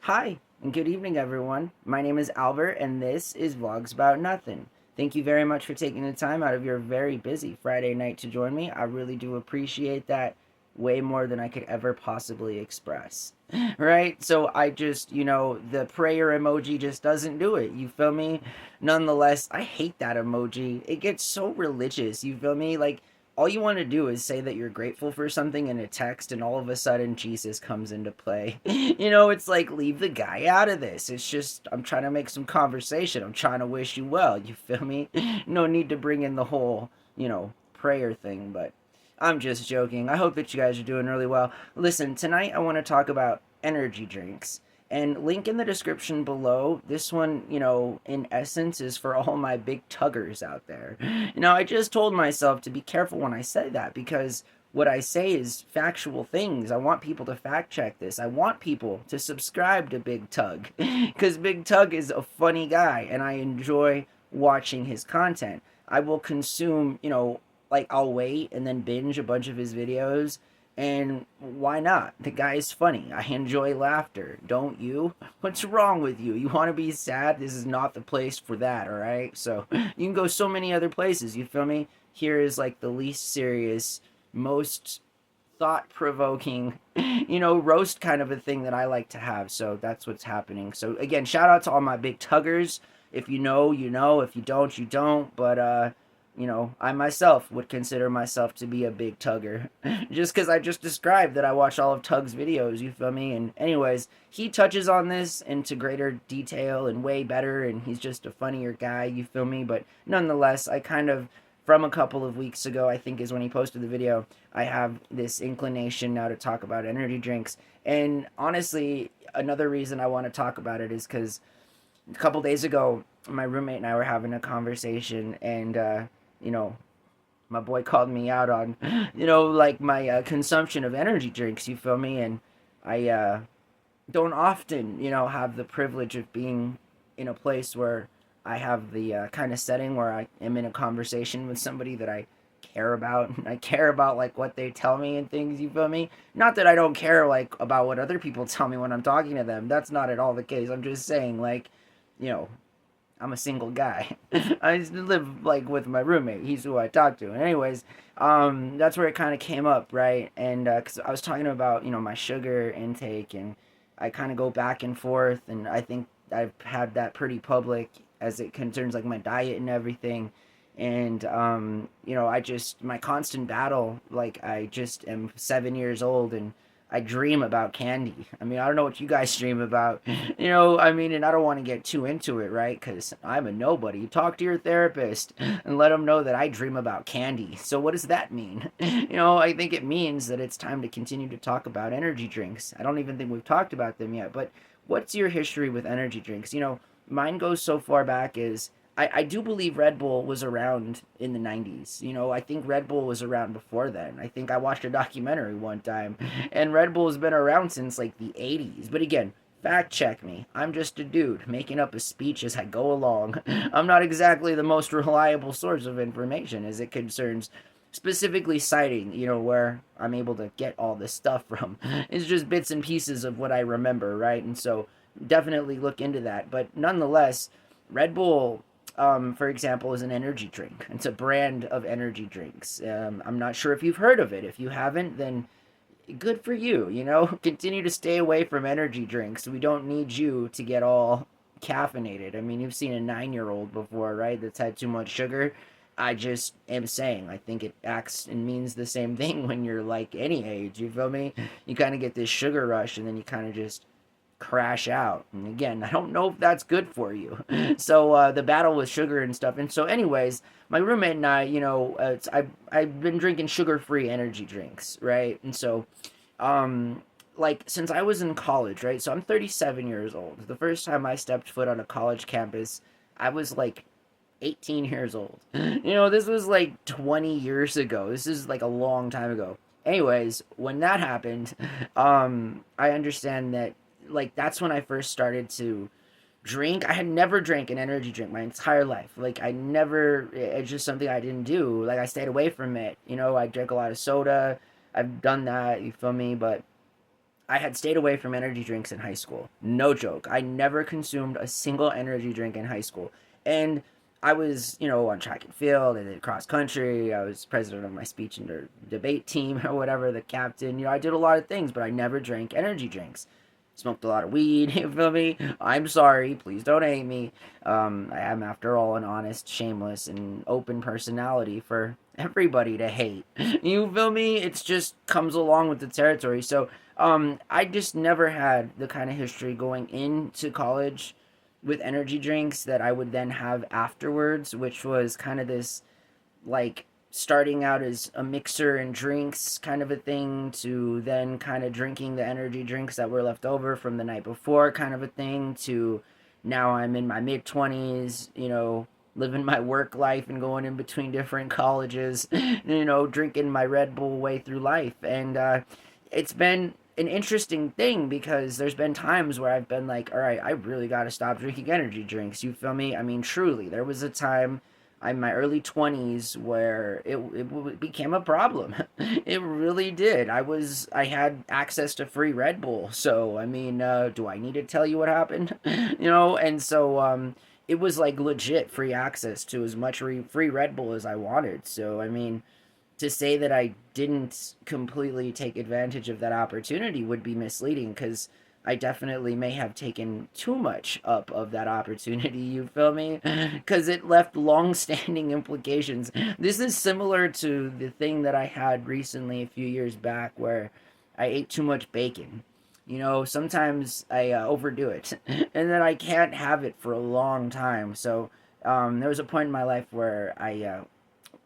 Hi, and good evening, everyone. My name is Albert, and this is Vlogs About Nothing. Thank you very much for taking the time out of your very busy Friday night to join me. I really do appreciate that way more than I could ever possibly express. Right? So I just, the prayer emoji just doesn't do it. You feel me? Nonetheless, I hate that emoji. It gets so religious. You feel me? Like, all you want to do is say that you're grateful for something in a text, and all of a sudden Jesus comes into play. It's like, leave the guy out of this. It's just, I'm trying to make some conversation. I'm trying to wish you well. You feel me? No need to bring in the whole, prayer thing, but I'm just joking. I hope that you guys are doing really well. Listen, tonight I want to talk about energy drinks. And link in the description below. This one, in essence, is for all my big tuggers out there. I just told myself to be careful when I say that because what I say is factual things. I want people to fact check this. I want people to subscribe to Big Tug because Big Tug is a funny guy and I enjoy watching his content. I will consume, like I'll wait and then binge a bunch of his videos. And why not? The guy is funny. I enjoy laughter. Don't you? What's wrong with you? You want to be sad? This is not the place for that, all right? So you can go so many other places. You feel me? Here is like the least serious, most thought provoking, roast kind of a thing that I like to have. So that's what's happening. So again, shout out to all my big tuggers. If you know, you know. If you don't, you don't. But I myself would consider myself to be a big tugger. Just because I just described that I watch all of Tug's videos, you feel me? And anyways, he touches on this into greater detail and way better, and he's just a funnier guy, you feel me? But nonetheless, I kind of, from a couple of weeks ago, I think is when he posted the video, I have this inclination now to talk about energy drinks. And honestly, another reason I want to talk about it is because a couple days ago, my roommate and I were having a conversation, and you know, my boy called me out on, like my consumption of energy drinks. You feel me? And I don't often, have the privilege of being in a place where I have the kind of setting where I am in a conversation with somebody that I care about. I care about like what they tell me and things. You feel me? Not that I don't care like about what other people tell me when I'm talking to them. That's not at all the case. I'm just saying like, you know, I'm a single guy. I live like with my roommate. He's who I talk to. And anyways, that's where it kind of came up, right? And because I was talking about my sugar intake, and I kind of go back and forth, and I think I've had that pretty public as it concerns like my diet and everything. And I just my constant battle. Like I just am 7 years old and I dream about candy. I mean, I don't know what you guys dream about, and I don't want to get too into it, right? Because I'm a nobody. Talk to your therapist and let them know that I dream about candy. So, what does that mean? I think it means that it's time to continue to talk about energy drinks. I don't even think we've talked about them yet, but what's your history with energy drinks? Mine goes so far back as I do believe Red Bull was around in the 90s. I think Red Bull was around before then. I think I watched a documentary one time, and Red Bull has been around since like the 80s. But again, fact check me. I'm just a dude making up a speech as I go along. I'm not exactly the most reliable source of information as it concerns specifically citing, where I'm able to get all this stuff from. It's just bits and pieces of what I remember, right? And so definitely look into that. But nonetheless, Red Bull, for example, is an energy drink. It's a brand of energy drinks. I'm not sure if you've heard of it. If you haven't, then good for you. Continue to stay away from energy drinks. We don't need you to get all caffeinated. I mean, you've seen a 9-year-old before, right? That's had too much sugar. I just am saying, I think it acts and means the same thing when you're like any age. You feel me? You kind of get this sugar rush and then you kind of just crash out. And again, I don't know if that's good for you. So the battle with sugar and stuff. And so, anyways, my roommate and I, I've been drinking sugar-free energy drinks, right? And so, like since I was in college, right? So I'm 37 years old. The first time I stepped foot on a college campus, I was like 18 years old. This was like 20 years ago. This is like a long time ago. Anyways, when that happened, I understand that like that's when I first started to drink. I had never drank an energy drink my entire life. Like I never it's just something I didn't do. Like I stayed away from it. I drank a lot of soda. I've done that, you feel me? But I had stayed away from energy drinks in high school. No joke. I never consumed a single energy drink in high school. And I was, on track and field. I did cross country. I was president of my speech and debate team or whatever, the captain. I did a lot of things, but I never drank energy drinks. Smoked a lot of weed, you feel me? I'm sorry, please don't hate me. I am, after all, an honest, shameless, and open personality for everybody to hate. You feel me? It's just comes along with the territory. So, I just never had the kind of history going into college with energy drinks that I would then have afterwards, which was kind of this, like, starting out as a mixer and drinks kind of a thing to then kind of drinking the energy drinks that were left over from the night before kind of a thing to now I'm in my mid 20s, living my work life and going in between different colleges, drinking my Red Bull way through life. And it's been an interesting thing because there's been times where I've been like, all right, I really got to stop drinking energy drinks. You feel me? I mean, truly, there was a time in my early 20s where it became a problem. It really did. I had access to free Red Bull. So, I mean, do I need to tell you what happened? And so it was like legit free access to as much free Red Bull as I wanted. So, I mean, to say that I didn't completely take advantage of that opportunity would be misleading because I definitely may have taken too much up of that opportunity, you feel me? Because it left long standing implications. This is similar to the thing that I had recently a few years back where I ate too much bacon. Sometimes I overdo it, and then I can't have it for a long time. So there was a point in my life where I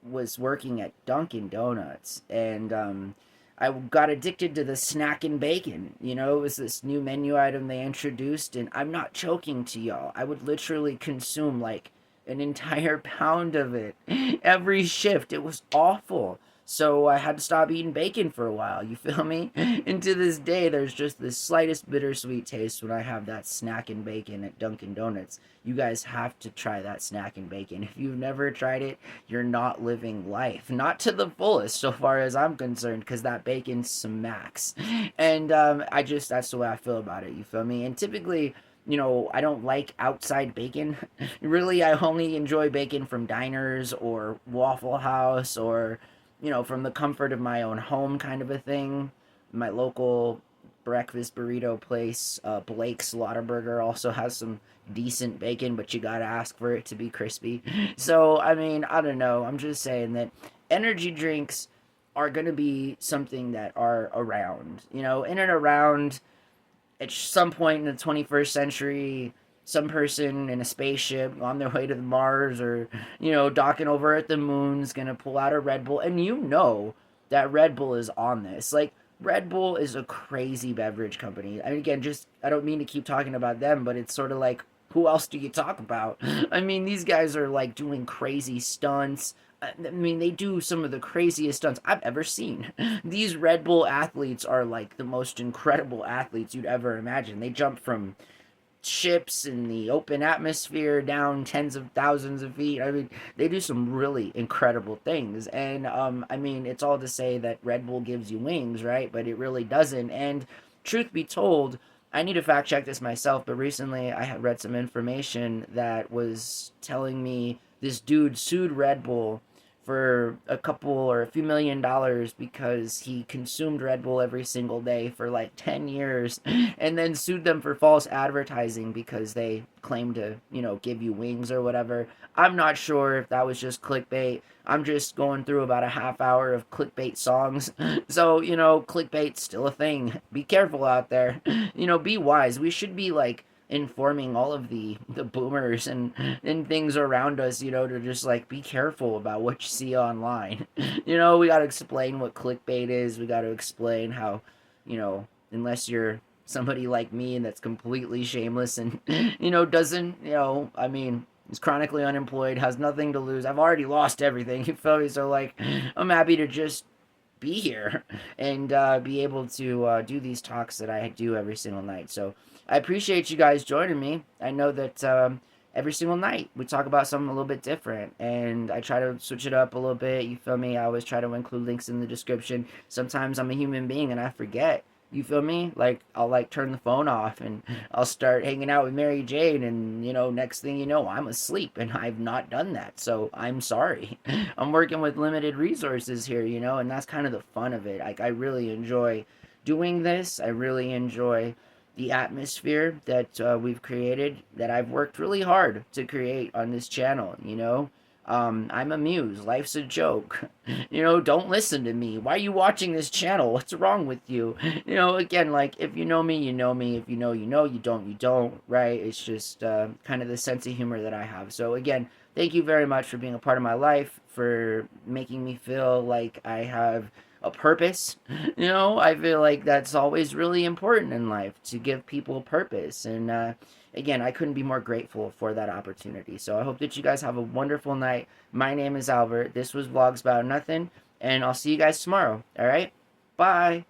was working at Dunkin' Donuts, and I got addicted to the snack and bacon. It was this new menu item they introduced, and I'm not joking to y'all. I would literally consume like an entire pound of it every shift. It was awful. So I had to stop eating bacon for a while, you feel me? And to this day, there's just the slightest bittersweet taste when I have that snack and bacon at Dunkin' Donuts. You guys have to try that snack and bacon. If you've never tried it, you're not living life. Not to the fullest, so far as I'm concerned, because that bacon smacks. And that's the way I feel about it, you feel me? And typically, I don't like outside bacon. Really, I only enjoy bacon from diners or Waffle House or from the comfort of my own home kind of a thing. My local breakfast burrito place, Blake's Lottaburger, also has some decent bacon, but you gotta ask for it to be crispy. So, I mean, I don't know. I'm just saying that energy drinks are gonna be something that are around, in and around at some point in the 21st century. Some person in a spaceship on their way to Mars or, docking over at the moon's gonna pull out a Red Bull. And that Red Bull is on this. Like, Red Bull is a crazy beverage company. I mean, again, I don't mean to keep talking about them, but it's sort of like, who else do you talk about? I mean, these guys are like doing crazy stunts. I mean, they do some of the craziest stunts I've ever seen. These Red Bull athletes are like the most incredible athletes you'd ever imagine. They jump from ships in the open atmosphere down tens of thousands of feet. I mean, they do some really incredible things. And I mean, it's all to say that Red Bull gives you wings, right? But it really doesn't. And truth be told, I need to fact check this myself, but recently I had read some information that was telling me this dude sued Red Bull for a couple or a few $1 million because he consumed Red Bull every single day for like 10 years and then sued them for false advertising because they claimed to, give you wings or whatever. I'm not sure if that was just clickbait. I'm just going through about a half hour of clickbait songs. So, clickbait's still a thing. Be careful out there. Be wise. We should be like informing all of the boomers and things around us, to just like be careful about what you see online. We got to explain what clickbait is. We got to explain how, unless you're somebody like me and that's completely shameless and doesn't, I mean, is chronically unemployed, has nothing to lose. I've already lost everything, you feel me? So like, I'm happy to just be here and be able to do these talks that I do every single night. So I appreciate you guys joining me. I know that every single night we talk about something a little bit different, and I try to switch it up a little bit. You feel me? I always try to include links in the description. Sometimes I'm a human being and I forget You feel me? Like, I'll like turn the phone off and I'll start hanging out with Mary Jane, and next thing you know, I'm asleep, and I've not done that. So I'm sorry. I'm working with limited resources here, and that's kind of the fun of it. Like, I really enjoy doing this. I really enjoy the atmosphere that we've created, that I've worked really hard to create on this channel. I'm amused. Life's a joke. Don't listen to me. Why are you watching this channel? What's wrong with you? Again, like, if you know me, you know me. If you know, you know. You don't, you don't, right? It's just kind of the sense of humor that I have. So, again, thank you very much for being a part of my life, for making me feel like I have a purpose. I feel like that's always really important in life, to give people purpose. And again, I couldn't be more grateful for that opportunity. So I hope that you guys have a wonderful night. My name is Albert. This was Vlogs About Nothing, and I'll see you guys tomorrow. All right? Bye.